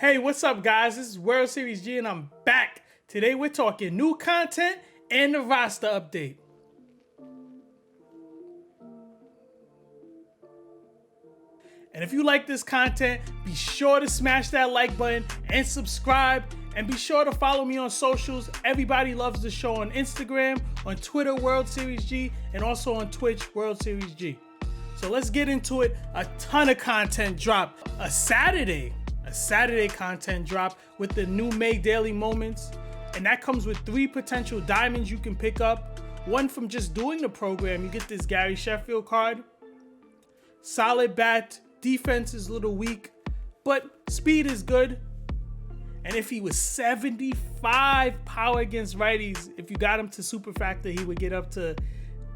Hey, what's up, guys? This is World Series G, and I'm back. Today, we're talking new content and the roster update. And if you like this content, be sure to smash that like button and subscribe. And be sure to follow me on socials. Everybody loves the show on Instagram, on Twitter, World Series G, and also on Twitch, World Series G. So let's get into it. A ton of content dropped. A Saturday content drop with the new May Daily Moments. And that comes with 3 potential diamonds you can pick up. One from just doing the program, you get this Gary Sheffield card. Solid bat, defense is a little weak, but speed is good. And if he was 75 power against righties, if you got him to super factor, he would get up to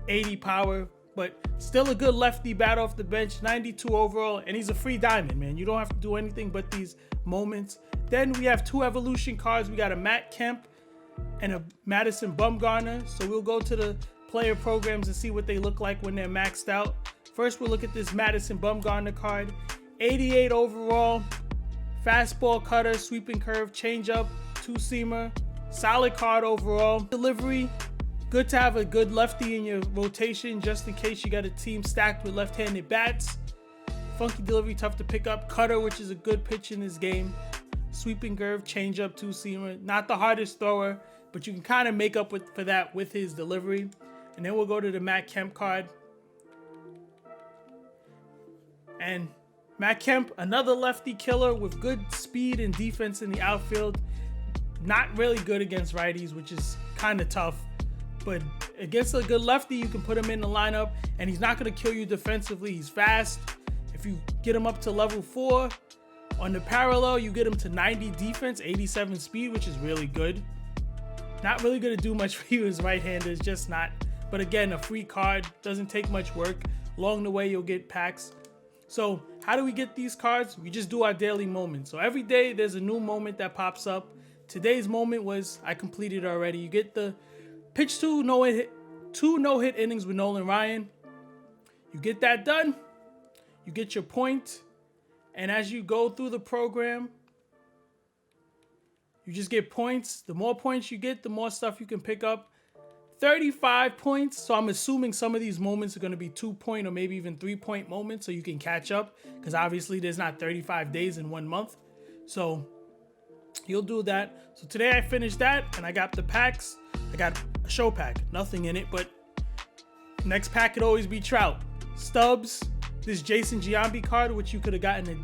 80 power. But still a good lefty bat off the bench, 92 overall, and he's a free diamond, man. You don't have to do anything but these moments. Then we have 2 evolution cards. We got a Matt Kemp and a Madison Bumgarner. So we'll go to the player programs and see what they look like when they're maxed out. First, we'll look at this Madison Bumgarner card. 88 overall, fastball cutter, sweeping curve, changeup, 2-seamer. Solid card overall. Delivery. Good to have a good lefty in your rotation just in case you got a team stacked with left-handed bats. Funky delivery, tough to pick up. Cutter, which is a good pitch in this game. Sweeping curve, changeup, 2-seamer. Not the hardest thrower, but you can kind of make up for that with his delivery. And then we'll go to the Matt Kemp card. And Matt Kemp, another lefty killer with good speed and defense in the outfield. Not really good against righties, which is kind of tough. But against a good lefty, you can put him in the lineup, and he's not going to kill you defensively. He's fast. If you get him up to level 4, on the parallel, you get him to 90 defense, 87 speed, which is really good. Not really going to do much for you as right-handers, just not. But again, a free card, doesn't take much work. Along the way, you'll get packs. So how do we get these cards? We just do our daily moments. So every day, there's a new moment that pops up. Today's moment was, I completed already. You get the pitch 2 no-hit innings with Nolan Ryan. You get that done. You get your point. And as you go through the program, you just get points. The more points you get, the more stuff you can pick up. 35 points. So I'm assuming some of these moments are going to be 2-point or maybe even 3-point moments so you can catch up. Because obviously there's not 35 days in 1 month. So you'll do that. So today I finished that and I got the packs. I got a show pack, nothing in it, but next pack could always be Trout. Stubbs, this Jason Giambi card, which you could have gotten in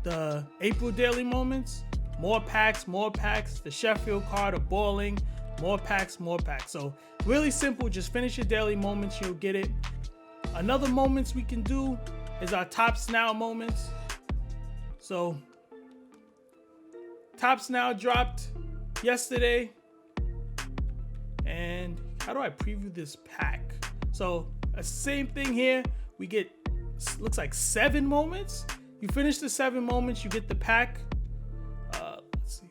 the April Daily Moments. More packs, the Sheffield card, a Balling, more packs. So really simple, just finish your daily moments, you'll get it. Another moments we can do is our Tops Now moments. So Tops Now dropped yesterday. And how do I preview this pack? So same thing here. We get, looks like 7 moments. You finish the 7 moments, you get the pack. Let's see.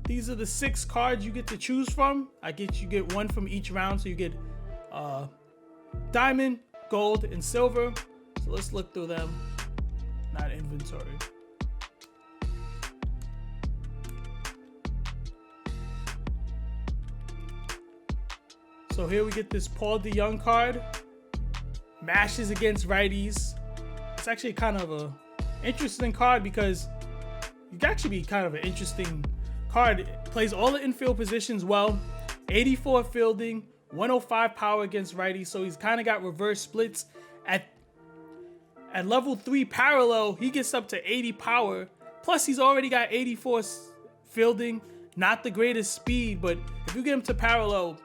These are the 6 cards you get to choose from. You get 1 from each round. So you get diamond, gold, and silver. So let's look through them. Not inventory. So here we get this Paul DeYoung card. Mashes against righties. It's actually kind of a interesting card because you can actually be kind of an interesting card. It plays all the infield positions well. 84 fielding, 105 power against righties. So he's kind of got reverse splits. At level 3 parallel, he gets up to 80 power. Plus he's already got 84 fielding. Not the greatest speed, but if you get him to parallel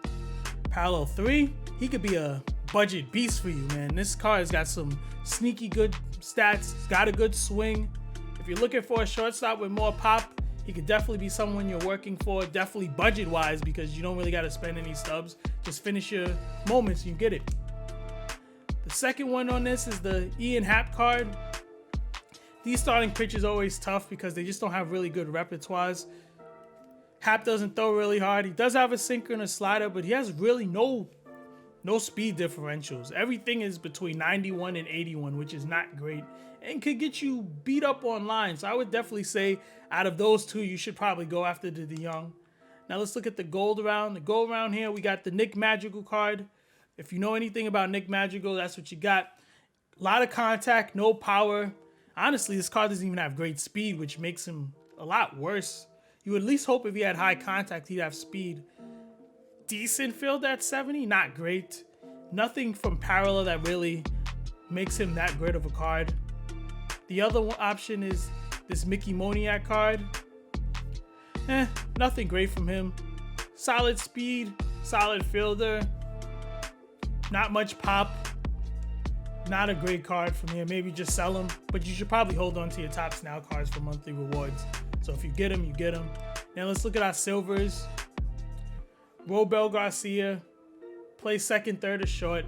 3, he could be a budget beast for you, man. This card has got some sneaky good stats. It's got a good swing. If you're looking for a shortstop with more pop, he could definitely be someone you're working for. Definitely budget-wise because you don't really got to spend any stubs. Just finish your moments and you get it. The second one on this is the Ian Happ card. These starting pitchers are always tough because they just don't have really good repertoires. Happ doesn't throw really hard. He does have a sinker and a slider, but he has really no No speed differentials. Everything is between 91 and 81, which is not great and could get you beat up online. So I would definitely say out of those two, you should probably go after the DeYoung. Now let's look at the gold round. The gold round here, we got the Nick Madrigal card. If you know anything about Nick Madrigal, that's what you got. A lot of contact, no power. Honestly, this card doesn't even have great speed, which makes him a lot worse. You would at least hope if he had high contact, he'd have speed. Decent field at 70, not great. Nothing from parallel that really makes him that great of a card. The other option is this Mickey Moniak card. Nothing great from him. Solid speed, solid fielder. Not much pop. Not a great card from here. Maybe just sell him, but you should probably hold on to your Topps Now cards for monthly rewards. So if you get them, you get them. Now let's look at our silvers. Robel Garcia, play second, third, or short.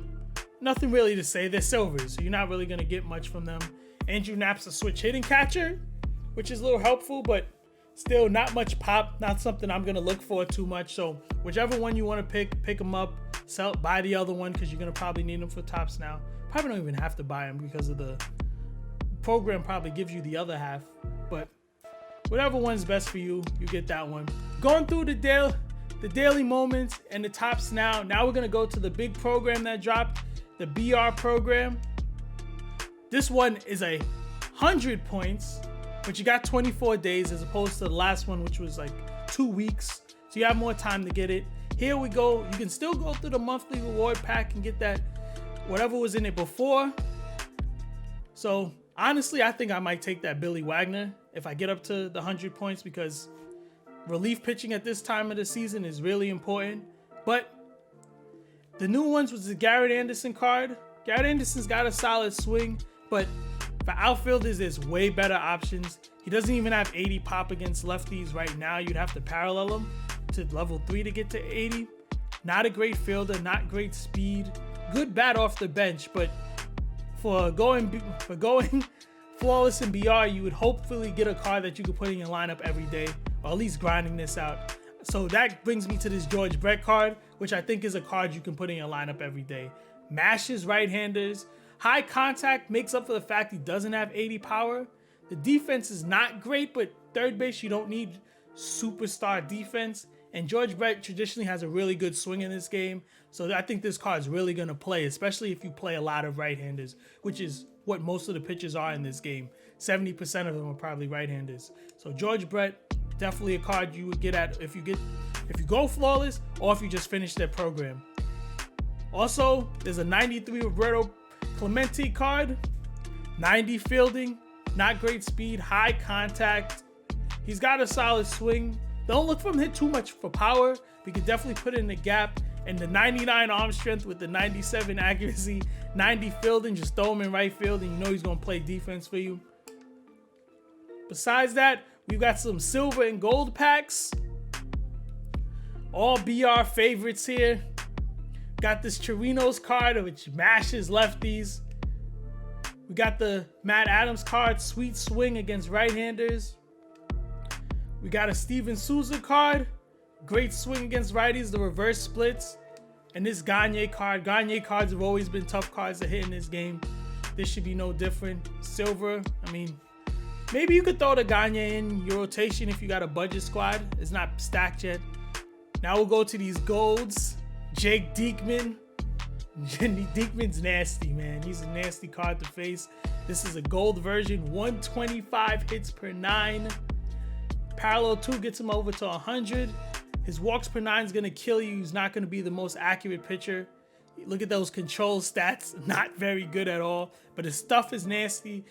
Nothing really to say. They're silvers, so you're not really going to get much from them. Andrew Knapp's a switch hitting catcher, which is a little helpful, but still not much pop. Not something I'm going to look for too much. So whichever one you want to pick them up. Sell, buy the other one because you're going to probably need them for Topps Now. Probably don't even have to buy them because of the program probably gives you the other half. But whatever one's best for you, you get that one. Going through the daily moments and the Topps Now. Now we're going to go to the big program that dropped, the BR program. This one is 100 points, but you got 24 days as opposed to the last one, which was like 2 weeks. So you have more time to get it. Here we go. You can still go through the monthly reward pack and get that whatever was in it before. So honestly, I think I might take that Billy Wagner if I get up to the 100 points because relief pitching at this time of the season is really important. But the new ones was the Garrett Anderson card. Garrett Anderson's got a solid swing, but for outfielders, there's way better options. He doesn't even have 80 pop against lefties right now. You'd have to parallel him to level 3 to get to 80. Not a great fielder, not great speed. Good bat off the bench, but for going flawless in BR, you would hopefully get a card that you could put in your lineup every day, or at least grinding this out. So that brings me to this George Brett card, which I think is a card you can put in your lineup every day. Mashes right-handers. High contact makes up for the fact he doesn't have 80 power. The defense is not great, but third base, you don't need superstar defense. And George Brett traditionally has a really good swing in this game. So I think this card is really going to play, especially if you play a lot of right-handers, which is what most of the pitchers are in this game. 70% of them are probably right-handers. So George Brett, definitely a card you would get at if you go flawless or if you just finish their program. Also, there's a 93 Roberto Clemente card. 90 fielding, not great speed, high contact. He's got a solid swing. Don't look for him to hit too much for power, but you can definitely put it in the gap. And the 99 arm strength with the 97 accuracy, 90 fielding, just throw him in right field and you know he's going to play defense for you. Besides that, we've got some silver and gold packs. All BR favorites here. Got this Chirinos card, which mashes lefties. We got the Matt Adams card, sweet swing against right-handers. We got a Steven Souza card, great swing against righties, the reverse splits. And this Gagne card. Gagne cards have always been tough cards to hit in this game. This should be no different. Silver, I mean, maybe you could throw the Gagne in your rotation if you got a budget squad. It's not stacked yet. Now we'll go to these golds. Jake Diekman. Diekman's nasty, man. He's a nasty card to face. This is a gold version, 125 hits per 9. Parallel 2 gets him over to 100. His walks per 9 is going to kill you. He's not going to be the most accurate pitcher. Look at those control stats. Not very good at all. But his stuff is nasty.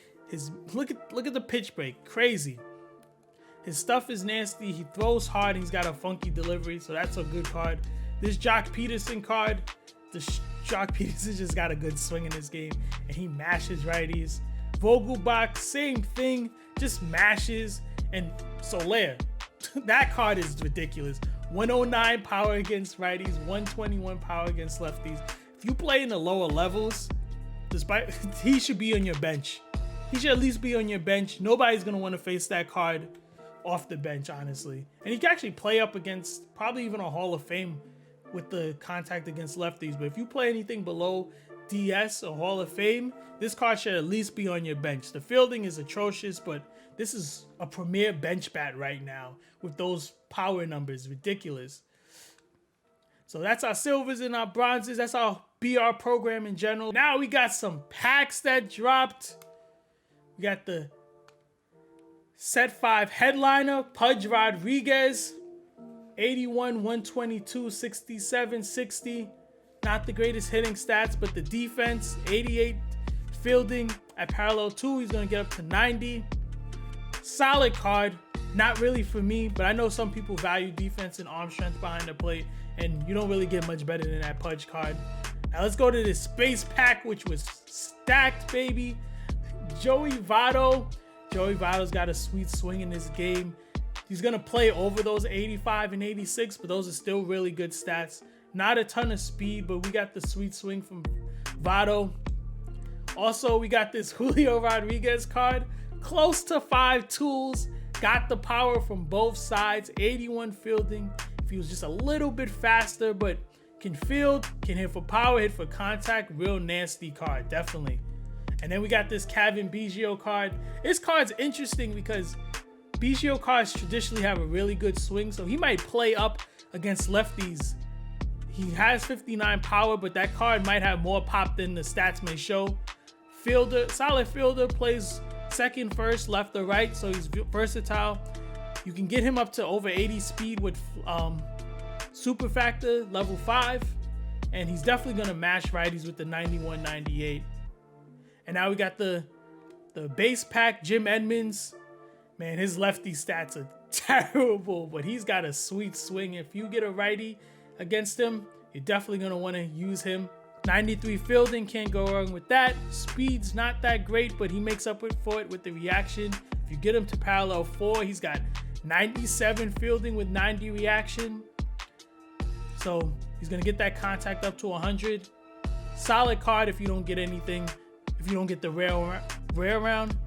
Look at the pitch break. Crazy. His stuff is nasty. He throws hard. He's got a funky delivery. So that's a good card. This Jock Peterson card. Jock Peterson just got a good swing in this game. And he mashes righties. Vogelbach, same thing. Just mashes. And Soler, that card is ridiculous. 109 power against righties, 121 power against lefties. If you play in the lower levels, he should be on your bench. He should at least be on your bench. Nobody's going to want to face that card off the bench, honestly. And he can actually play up against probably even a Hall of Fame with the contact against lefties. But if you play anything below DS or Hall of Fame, this card should at least be on your bench. The fielding is atrocious, but this is a premier bench bat right now with those power numbers. Ridiculous. So that's our silvers and our bronzes. That's our BR program in general. Now we got some packs that dropped. We got the Set 5 headliner, Pudge Rodriguez. 81, 122, 67, 60. Not the greatest hitting stats, but the defense, 88 fielding at parallel 2. He's going to get up to 90. Solid card. Not really for me, but I know some people value defense and arm strength behind the plate, and you don't really get much better than that Pudge card. Now let's go to this space pack, which was stacked, baby. Joey Votto. Joey Votto's got a sweet swing in this game. He's going to play over those 85 and 86, but those are still really good stats. Not a ton of speed, but we got the sweet swing from Votto. Also, we got this Julio Rodriguez card. Close to 5 tools. Got the power from both sides. 81 fielding. If he was just a little bit faster, but can field, can hit for power, hit for contact. Real nasty card, definitely. And then we got this Kevin Biggio card. This card's interesting because Biggio cards traditionally have a really good swing, so he might play up against lefties. He has 59 power, but that card might have more pop than the stats may show. Fielder, solid fielder, plays second, first, left, or right, so he's versatile. You can get him up to over 80 speed with super factor level 5, and he's definitely going to mash righties with the 91, 98. And now we got the base pack, Jim Edmonds. Man, his lefty stats are terrible, but he's got a sweet swing. If you get a righty against him, you're definitely going to want to use him. 93 fielding, can't go wrong with that. Speed's not that great, but he makes up for it with the reaction. If you get him to parallel 4, he's got 97 fielding with 90 reaction. So he's going to get that contact up to 100. Solid card if you don't get anything, if you don't get the rare round.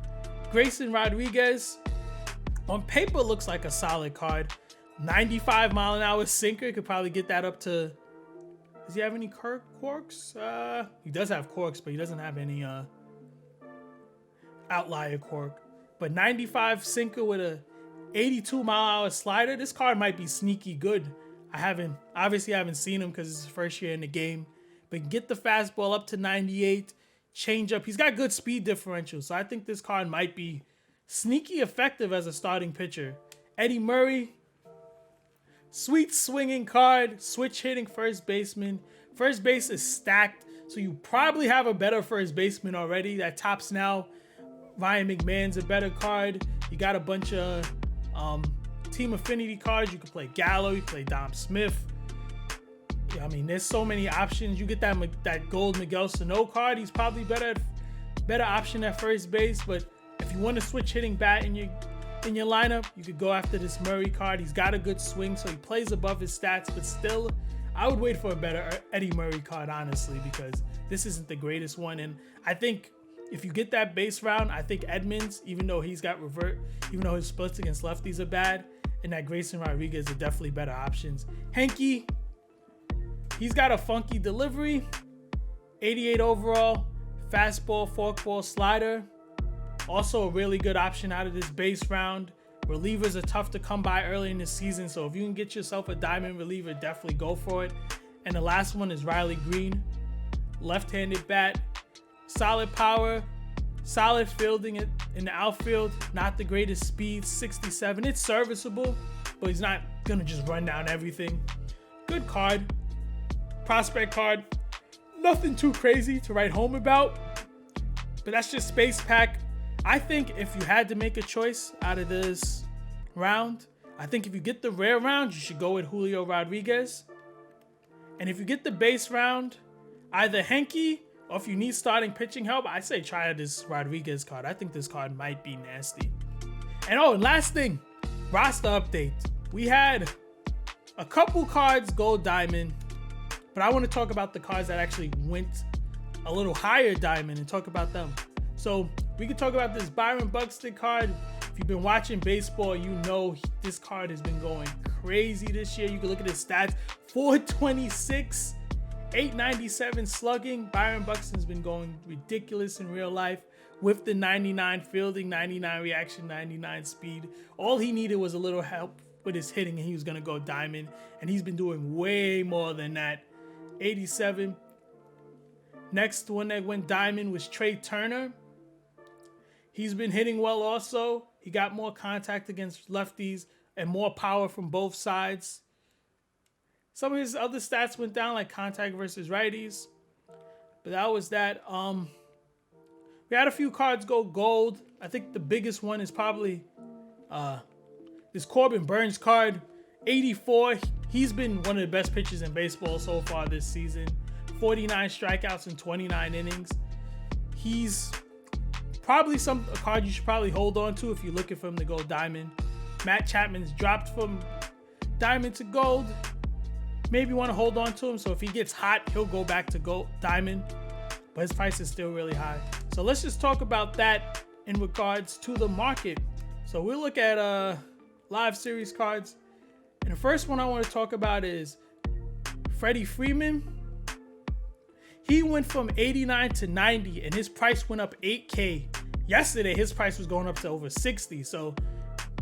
Grayson Rodriguez, on paper looks like a solid card. 95 mile an hour sinker, could probably get that up to, does he have any quirks? He does have quirks, but he doesn't have any outlier quirk. But 95 sinker with a 82 mile an hour slider. This card might be sneaky good. Obviously haven't seen him because it's his first year in the game. But get the fastball up to 98, change up. He's got good speed differential, so I think this card might be sneaky effective as a starting pitcher. Eddie Murray, sweet swinging card, switch hitting first baseman. First base is stacked, so you probably have a better first baseman already. That tops now. Ryan McMahon's a better card. You got a bunch of team affinity cards. You can play Gallo, you can play Dom Smith. Yeah, I mean, there's so many options. You get that gold Miguel Sano card. He's probably better option at first base, but if you want to switch hitting bat in your lineup, you could go after this Murray card. He's got a good swing, so he plays above his stats, but still, I would wait for a better Eddie Murray card, honestly, because this isn't the greatest one. And I think if you get that base round, I think Edmonds, even though his splits against lefties are bad, and that Grayson Rodriguez are definitely better options. Henke, he's got a funky delivery, 88 overall, fastball, forkball, slider. Also a really good option out of this base round. Relievers are tough to come by early in the season, so if you can get yourself a diamond reliever, definitely go for it. And the last one is Riley Green, left-handed bat, solid power, solid fielding in the outfield, not the greatest speed, 67. It's serviceable, but he's not gonna just run down everything. Good card, prospect card, nothing too crazy to write home about, but that's just space pack. I think if you had to make a choice out of this round, I think if you get the rare round, you should go with Julio Rodriguez. And if you get the base round, either Henke, or if you need starting pitching help, I say try out this Rodriguez card. I think this card might be nasty. And last thing, roster update. We had a couple cards go diamond, but I want to talk about the cards that actually went a little higher diamond and talk about them. So we can talk about this Byron Buxton card. If you've been watching baseball, you know this card has been going crazy this year. You can look at his stats: 426, 897 slugging. Byron Buxton's been going ridiculous in real life with the 99 fielding, 99 reaction, 99 speed. All he needed was a little help with his hitting, and he was going to go diamond. And he's been doing way more than that. 87. Next one that went diamond was Trey Turner. He's been hitting well also. He got more contact against lefties and more power from both sides. Some of his other stats went down, like contact versus righties. But that was that. We had a few cards go gold. I think the biggest one is probably this Corbin Burns card, 84. He's been one of the best pitchers in baseball so far this season. 49 strikeouts in 29 innings. He's probably a card you should probably hold on to if you're looking for him to go diamond. Matt Chapman's dropped from diamond to gold. Maybe want to hold on to him, so if he gets hot, he'll go back to gold diamond. But his price is still really high. So let's just talk about that in regards to the market. So we'll look at live series cards. And the first one I want to talk about is Freddie Freeman. He went from 89 to 90, and his price went up $8K. Yesterday, his price was going up to over 60. So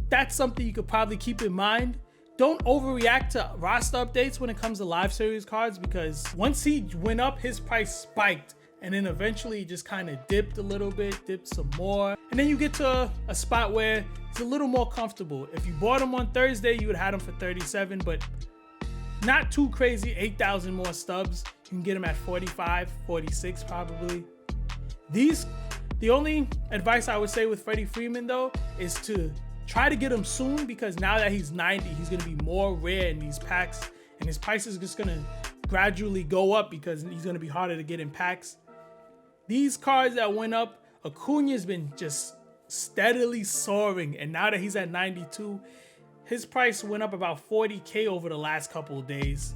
that's something you could probably keep in mind. Don't overreact to roster updates when it comes to live series cards, because once he went up, his price spiked. And then eventually just kind of dipped a little bit, dipped some more. And then you get to a spot where it's a little more comfortable. If you bought him on Thursday, you would have had him for 37, but not too crazy, 8,000 more stubs. You can get him at 45, 46 probably. The only advice I would say with Freddie Freeman though, is to try to get him soon, because now that he's 90, he's gonna be more rare in these packs, and his price is just gonna gradually go up because he's gonna be harder to get in packs. These cards that went up, Acuna's been just steadily soaring, and now that he's at 92, his price went up about 40K over the last couple of days.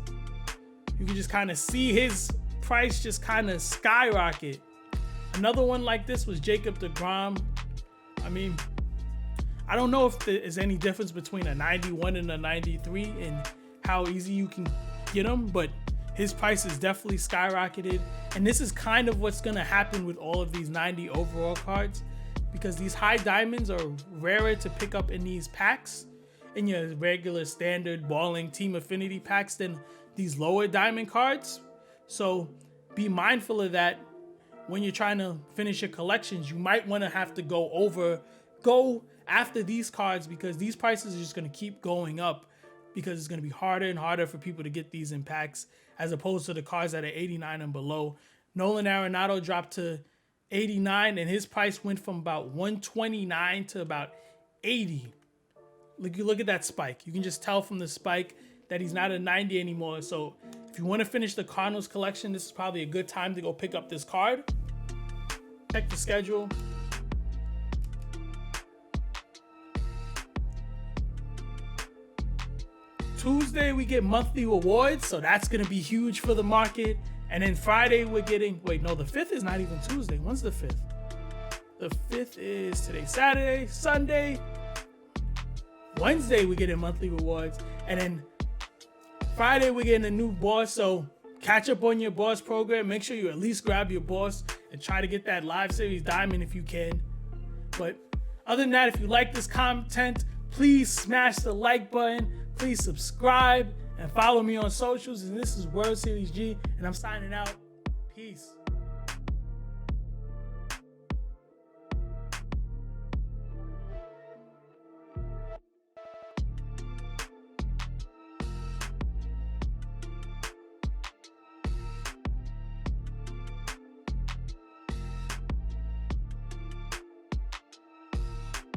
You can just kind of see his price just kind of skyrocket. Another one like this was Jacob deGrom. I mean, I don't know if there is any difference between a 91 and a 93 and how easy you can get them, but his price is definitely skyrocketed. And this is kind of what's going to happen with all of these 90 overall cards, because these high diamonds are rarer to pick up in these packs, in your regular standard balling team affinity packs, than these lower diamond cards. So be mindful of that when you're trying to finish your collections. You might want to have to go after these cards, because these prices are just going to keep going up, because it's going to be harder and harder for people to get these in packs, as opposed to the cards that are 89 and below. Nolan Arenado dropped to 89, and his price went from about 129 to about 80. Look at that spike. You can just tell from the spike that he's not a 90 anymore. So if you want to finish the Cardinals collection, this is probably a good time to go pick up this card. Check the schedule. Tuesday, we get monthly rewards, so that's going to be huge for the market. And then Friday, we're getting... Wait, no, the 5th is not even Tuesday. When's the 5th? The 5th is today, Saturday, Sunday. Wednesday, we're getting monthly rewards. And then Friday, we're getting a new boss. So catch up on your boss program. Make sure you at least grab your boss and try to get that live series diamond if you can. But other than that, if you like this content, please smash the like button. Please subscribe and follow me on socials. And this is World Series G, and I'm signing out. Peace.